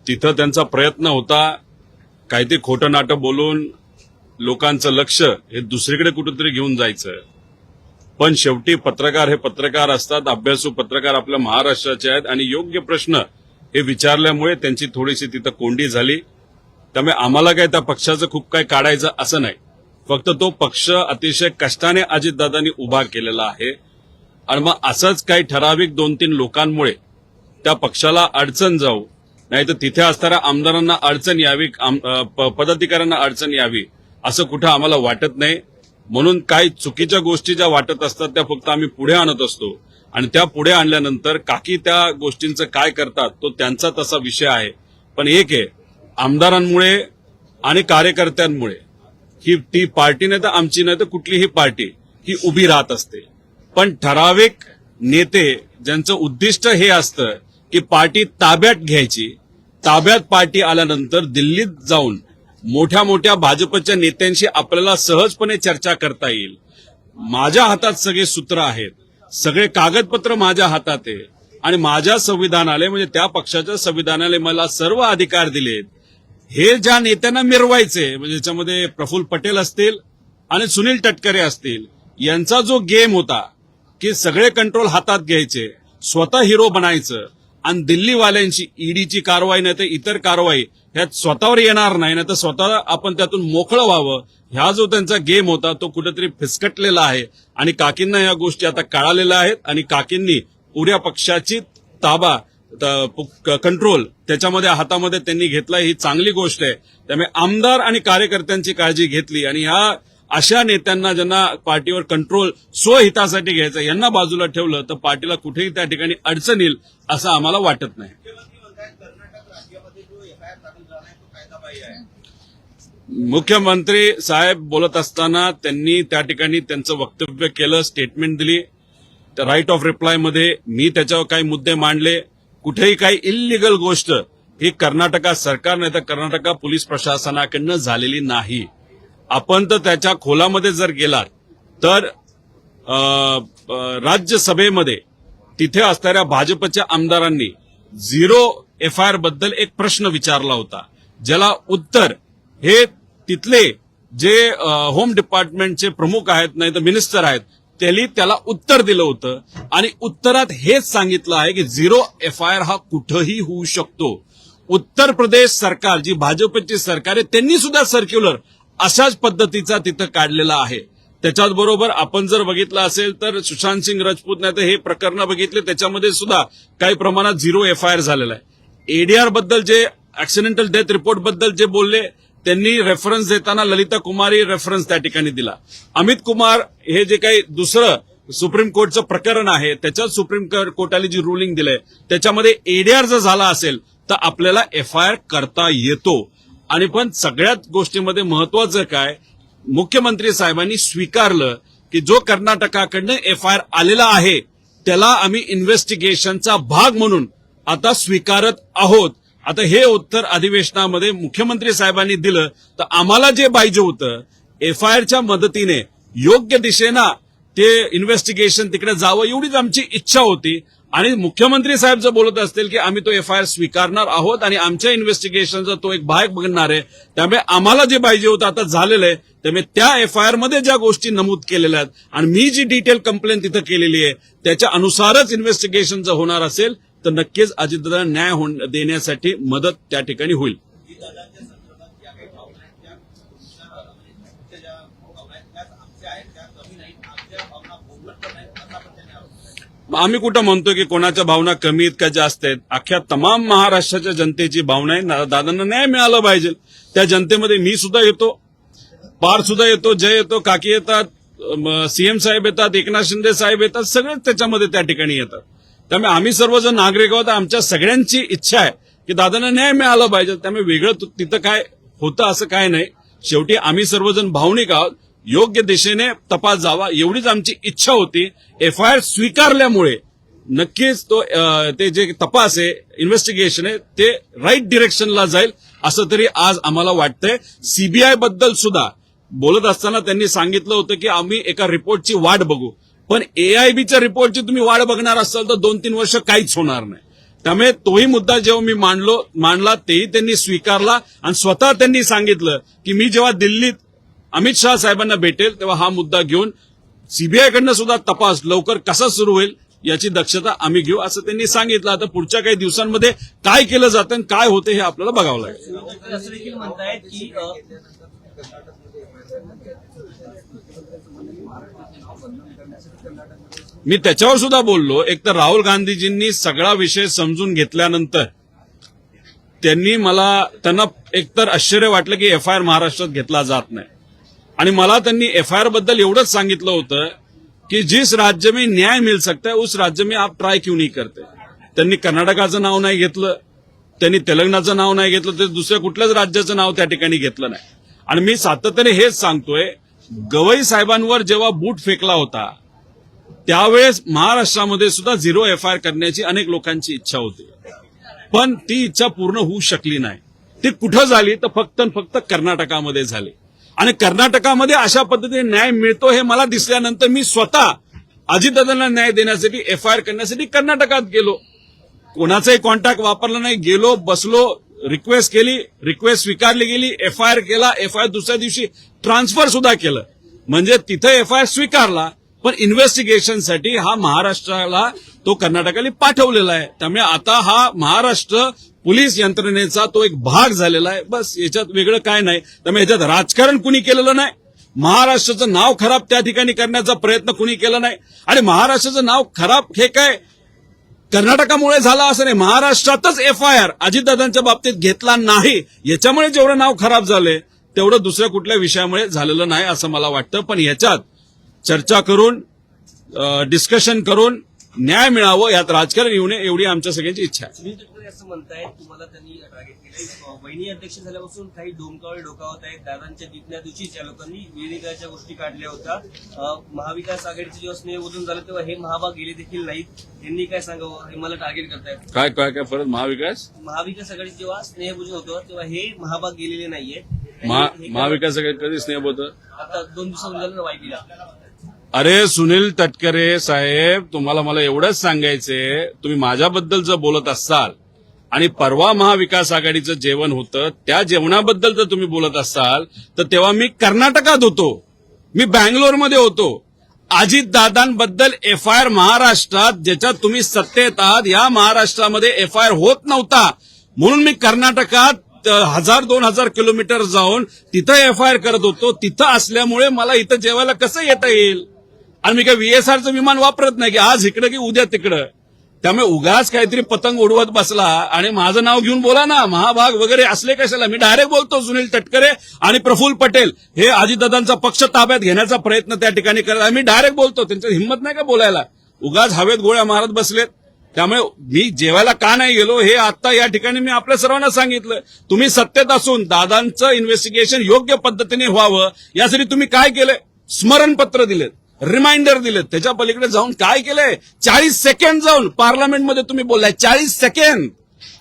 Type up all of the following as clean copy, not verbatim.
तिथं त्यांचा प्रयत्न होता काय ते खोटं नाटं बोलून लोकांचं लक्ष हे दुसरीकडे कुठेतरी घेऊन जायचं. पण शेवटी पत्रकार हे पत्रकार असतात, अभ्यासू पत्रकार आपल्या महाराष्ट्राचे आहेत आणि योग्य प्रश्न हे विचारल्यामुळे त्यांची थोडीशी तिथं कोंडी झाली. त्यामुळे आम्हाला काय त्या पक्षाचं खूप काय काढायचं असं नाही. फक्त तो पक्ष अतिशय कष्टाने अजितदादांनी उभा केलेला आहे आणि मग असंच काही ठराविक 2-3 लोकांमुळे त्या पक्षाला अडचण जाऊ नाही तर तिथे असणाऱ्या आमदारांना अडचण यावी, पदाधिकाऱ्यांना अडचण यावी असं कुठं आम्हाला वाटत नाही. म्हणून काही चुकीच्या गोष्टी ज्या वाटत असतात त्या फक्त आम्ही पुढे आणत असतो आणि त्या पुढे आणल्यानंतर काकी त्या गोष्टींचं काय करतात तो त्यांचा तसा विषय आहे. पण एक आहे, आमदारांमुळे आणि कार्यकर्त्यांमुळे ही ती पार्टी नाही तर आमची नाही तर कुठलीही पार्टी ही उभी राहत असते. पण ठराविक नेते ज्यांचं उद्दिष्ट हे असतं की पार्टी ताब्यात घ्यायची, ताब्यात पार्टी आल्यानंतर दिल्लीत जाऊन मोठ्या मोठ्या भाजपच्या नेत्यांशी आपल्याला सहजपणे चर्चा करता येईल. माझ्या हातात सगळे सूत्र आहेत, सगळे कागदपत्र माझ्या हातात आहे आणि माझ्या संविधानालय म्हणजे त्या पक्षाच्या संविधानालय मला सर्व अधिकार दिलेत. हे ज्या नेत्यांना मिरवायचे म्हणजे ज्याच्यामध्ये प्रफुल्ल पटेल असतील आणि सुनील तटकरे असतील यांचा जो गेम होता की सगळे कंट्रोल हातात घ्यायचे, स्वतः हिरो बनायचं आणि दिल्लीवाल्यांची ईडीची कारवाई नाही तर इतर कारवाई ह्यात स्वतःवर येणार नाही ना तर स्वतः आपण त्यातून मोकळं व्हावं, ह्या जो त्यांचा गेम होता तो कुठेतरी फिसकटलेला आहे आणि काकींना या गोष्टी आता कळालेल्या आहेत आणि काकींनी पुऱ्या पक्षाची ताबा कंट्रोल त्याच्यामध्ये हातामध्ये त्यांनी घेतला. ही चांगली गोष्ट आहे. त्यामुळे आमदार आणि कार्यकर्त्यांची काळजी घेतली आणि ह्या अशा नेत्यांना ज्यांना पार्टीवर कंट्रोल स्वहितासाठी घ्यायचं यांना बाजूला ठेवलं तर पार्टीला कुठेही त्या ठिकाणी अडचण येईल असं आम्हाला वाटत नाही. मुख्यमंत्री साहेब बोलत असताना त्यांनी त्या ठिकाणी त्यांचं वक्तव्य केलं, स्टेटमेंट दिली. राईट ऑफ रिप्लाय मध्ये मी त्याच्यावर काही मुद्दे मांडले. कुठेही काही इल्लीगल गोष्ट ही कर्नाटक सरकार नाही तर कर्नाटक पोलीस प्रशासनाकडनं झालेली नाही. आपण तर त्याच्या खोलामध्ये जर गेलात तर राज्यसभेमध्ये तिथे असणाऱ्या भाजपच्या आमदारांनी 0 FIR बद्दल एक प्रश्न विचारला होता, ज्याला उत्तर हे तिथले जे होम डिपार्टमेंटचे प्रमुख आहेत नाही तर मिनिस्टर आहेत त्यांनी त्याला उत्तर दिलं होतं आणि उत्तरात हेच सांगितलं आहे की 0 FIR हा कुठंही होऊ शकतो. उत्तर प्रदेश सरकार जी भाजपची सरकार आहे त्यांनी सुद्धा सर्क्युलर अशाच पद्धतीचा तिथं काढलेला आहे. त्याच्याच बरोबर आपण जर बघितलं असेल तर सुशांत सिंग राजपूत नाही तर हे प्रकरण बघितले त्याच्यामध्ये सुद्धा काही प्रमाणात 0 FIR झालेला आहे. ADR बद्दल जे ऍक्सिडेंटल डेथ रिपोर्ट बद्दल जे बोलले त्यांनी रेफरन्स देताना ललिता कुमारी रेफरन्स त्या ठिकाणी दिला. अमित कुमार हे जे काही दुसरं सुप्रीम कोर्टचं प्रकरण आहे त्याच्यात सुप्रीम कोर्टाने जी रुलिंग दिलंय त्याच्यामध्ये ADR जर झाला असेल तर आपल्याला FIR करता येतो. आणि पण सगळ्यात गोष्टीमध्ये महत्वाचं काय, मुख्यमंत्री साहेबांनी स्वीकारलं की जो कर्नाटकाकडनं FIR आलेला आहे त्याला आम्ही इन्व्हेस्टिगेशनचा भाग म्हणून आता स्वीकारत आहोत. आता हे उत्तर अधिवेशनामध्ये मुख्यमंत्री साहेबांनी दिलं तर आम्हाला जे पाहिजे होतं FIRच्या मदतीने योग्य दिशेनं ते इन्व्हेस्टिगेशन तिकडे जावं एवढीच आमची इच्छा होती. आणि मुख्यमंत्री साहेब जर बोलत असतील की आम्ही तो FIR स्वीकारणार आहोत आणि आमच्या इन्व्हेस्टिगेशनचा तो एक भाग बघणार आहे, त्यामुळे आम्हाला जे पाहिजे होतं आता झालेलं आहे. त्यामुळे त्या FIR मध्ये ज्या गोष्टी नमूद केलेल्या आहेत आणि मी जी डिटेल कंप्लेंट तिथं केलेली आहे त्याच्या अनुसारच इन्व्हेस्टिगेशन जर होणार असेल तर नक्कीच अजितदादांना न्याय देण्यासाठी मदत त्या ठिकाणी होईल. आम्ही कुठं म्हणतो की कोणाच्या भावना कमी आहेत का जास्त आहेत, अख्ख्या तमाम महाराष्ट्राच्या जनतेची भावना आहे. दादांना न्याय मिळाला पाहिजे. त्या जनतेमध्ये मी सुद्धा येतो, पार सुद्धा येतो, जय येतो, काकी येतात, CM साहेब येतात, एकनाथ शिंदे साहेब येतात, सगळेच त्याच्यामध्ये त्या ठिकाणी येतात. त्यामुळे आम्ही सर्वजण नागरिक आहोत. आमच्या सगळ्यांची इच्छा आहे की दादांना न्याय मिळाला पाहिजे. त्यामुळे वेगळं तिथं काय होतं असं काय नाही. शेवटी आम्ही सर्वजण भावनिक आहोत. योग्य दिशेने तपास जावा एवढीच आमची इच्छा होती. FIR स्वीकारल्यामुळे नक्कीच तो ते जे तपास आहे, इन्व्हेस्टिगेशन आहे ते राईट डिरेक्शनला जाईल असं तरी आज आम्हाला वाटतंय. CBI बद्दल सुद्धा बोलत असताना त्यांनी सांगितलं होतं की आम्ही एका रिपोर्टची वाट बघू, पण AIBच्या रिपोर्टची तुम्ही वाट बघणार असाल तर 2-3 वर्ष काहीच होणार नाही. त्यामुळे तोही मुद्दा जेव्हा मी मांडला तेही त्यांनी स्वीकारला आणि स्वतः त्यांनी सांगितलं की मी जेव्हा दिल्लीत अमित शहा साहेबांना भेटेल तेव्हा हा मुद्दा घेऊन सीबीआयकडनं सुद्धा तपास लवकर कसा सुरू होईल याची दक्षता आम्ही घेऊ असं त्यांनी सांगितलं. आता पुढच्या काही दिवसांमध्ये काय केलं जातं आणि काय होते हे आपल्याला बघावं लागेल. असं देखील म्हणतायत की मी त्याच्यावर सुद्धा बोललो. एक तर राहुल गांधीजींनी सगळा विषय समजून घेतल्यानंतर त्यांना एकतर आश्चर्य वाटलं की एफआयआर महाराष्ट्रात घेतला जात नाही आणि मला त्यांनी एफआईआर बद्दल एवढंच सांगितलं होतं कि जिस राज्य में न्याय मिल सकता है उस राज्य में आप ट्राय क्यों नहीं करते. त्यांनी कर्नाटकाचं नाव नाही घेतलं, त्यांनी तेलंगणाचं नाव नाही घेतलं, तर दुसऱ्या कुठल्याच राज्याचं नाव त्या ठिकाणी घेतलं नाही. आणि मी सातत्याने हेच सांगतोय, गवई साहेबांवर जेव्हा बूट फेकला होता त्यावेळेस महाराष्ट्रामध्ये सुद्धा 0 एफआयआर करण्याची अनेक लोकांची इच्छा होती, पण ती इच्छा पूर्ण होऊ शकली नाही. ती कुठं झाली तर फक्त कर्नाटकामध्ये झाली आणि कर्नाटकामध्ये अशा पद्धतीने न्याय मिळतो हे मला दिसल्यानंतर मी स्वतः अजितदादांना न्याय देण्यासाठी एफआयआर करण्यासाठी कर्नाटकात गेलो. कोणाचाही कॉन्टॅक्ट वापरला नाही, गेलो, बसलो, रिक्वेस्ट केली, रिक्वेस्ट स्वीकारली गेली, एफआयआर केला, एफआयआर दुसऱ्या दिवशी ट्रान्सफर सुद्धा केलं. म्हणजे तिथे एफआयआर स्वीकारला पण इन्व्हेस्टिगेशनसाठी हा महाराष्ट्राला तो कर्नाटकाला पाठवलेला आहे. त्यामुळे आता हा महाराष्ट्र पोलीस यंत्रणेचा तो एक भाग झालेला आहे, बस याच्यात वेगळं काय नाही. त्यामुळे याच्यात राजकारण कुणी केलेलं नाही, महाराष्ट्राचं नाव खराब त्या ठिकाणी करण्याचा प्रयत्न कुणी केला नाही. आणि महाराष्ट्राचं नाव खराब हे काय कर्नाटकामुळे झाला असं नाही, महाराष्ट्रातच एफआयआर अजितदादांच्या बाबतीत घेतला नाही याच्यामुळे जेवढं नाव खराब झालंय तेवढं दुसऱ्या कुठल्या विषयामुळे झालेलं नाही असं मला वाटतं. पण याच्यात चर्चा करून डिस्कशन करून न्याय मिळावं, यात राजकारण येऊ नये एवढी आमच्या सगळ्यांची इच्छा आहे. सुनील तटकरे असं म्हणतायत तुम्हाला त्यांनी टार्गेट केलंय, वहिनी अध्यक्ष झाल्यापासून काही डोमकावळे डोकावत आहेत. दादांच्या जिंकण्या दिवशीच या लोकांनी विलीनीकरणाच्या गोष्टी काढल्या होत्या. महाविकास आघाडीचं जेव्हा स्नेहबोधन झालं तेव्हा हे महाभाग गेले देखील नाहीत. यांनी काय सांगावं, हे मला टार्गेट करतायत. काय काय काय परत महाविकास आघाडी जेव्हा स्नेहभोजन होतं तेव्हा हे महाभाग गेलेले नाहीये. महाविकास कधी स्नेह होतं, आता 2 दिवसांनी झालं ना वायबीला. अरे सुनील तटकरे साहेब, तुम्हाला मला एवढंच सांगायचंय, तुम्ही माझ्याबद्दल जर बोलत असाल आणि परवा महाविकास आघाडीचं जेवण होतं त्या जेवणाबद्दल जर तुम्ही बोलत असाल तर तेव्हा मी कर्नाटकात होतो, मी बँगलोरमध्ये होतो. अजितदादांबद्दल एफआयआर महाराष्ट्रात ज्याच्यात तुम्ही सत्तेत आहात या महाराष्ट्रामध्ये एफआयआर होत नव्हता म्हणून मी कर्नाटकात 1000-2000 किलोमीटर जाऊन तिथं एफआयआर करत होतो. तिथं असल्यामुळे मला इथं जेवायला कसं येता येईल. आणि मी काय व्हीएसआरचं विमान वापरत नाही की आज इकडं की उद्या तिकडं. त्यामुळे उगाच काहीतरी पतंग उडवत बसला आणि माझं नाव घेऊन बोला ना, महाभाग वगैरे असले कशाला. मी डायरेक्ट बोलतो, सुनील तटकरे आणि प्रफुल्ल पटेल हे अजितदादांचा पक्ष ताब्यात घेण्याचा प्रयत्न त्या ठिकाणी करत, मी डायरेक्ट बोलतो. त्यांची हिंमत नाही का बोलायला, उगाच हवेत गोळ्या मारत बसलेत. त्यामुळे मी जेवायला का नाही गेलो हे आता या ठिकाणी मी आपल्या सर्वांना सांगितलं. तुम्ही सत्तेत असून दादांचं इन्व्हेस्टिगेशन योग्य पद्धतीने व्हावं यासाठी तुम्ही काय केलंय, स्मरणपत्र दिलेत, रिमाइंडर दिलेत, त्याच्या पलीकडे जाऊन काय केलंय, 40 सेकंड जाऊन पार्लमेंटमध्ये तुम्ही बोललाय, 40 सेकंड.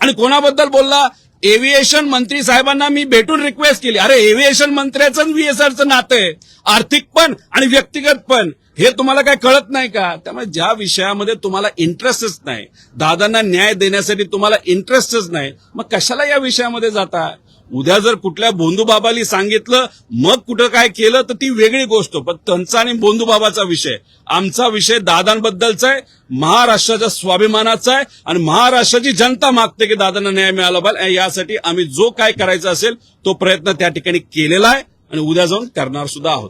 आणि कोणाबद्दल बोलला, एव्हिएशन मंत्री साहेबांना मी भेटून रिक्वेस्ट केली. अरे एव्हिएशन मंत्र्याचं व्हीएसआरचं नातं आहे, आर्थिक पण आणि व्यक्तिगत पण, हे तुम्हाला काय कळत नाही का. त्यामुळे ज्या विषयामध्ये तुम्हाला इंटरेस्टच नाही, दादांना न्याय देण्यासाठी तुम्हाला इंटरेस्टच नाही, मग कशाला या विषयामध्ये जाता. उद्या जर कुठल्या बोंधूबाबाली सांगितलं मग कुठं काय केलं तर ती वेगळी गोष्ट, पण त्यांचा आणि बोंधूबाबाचा विषय, आमचा विषय दादांबद्दलचा आहे, महाराष्ट्राच्या स्वाभिमानाचा आहे आणि महाराष्ट्राची जनता मागते की दादांना न्याय मिळाला पाहिजे. यासाठी आम्ही जो काय करायचा असेल तो प्रयत्न त्या ठिकाणी केलेला आहे आणि उद्या जाऊन करणार सुद्धा आहोत.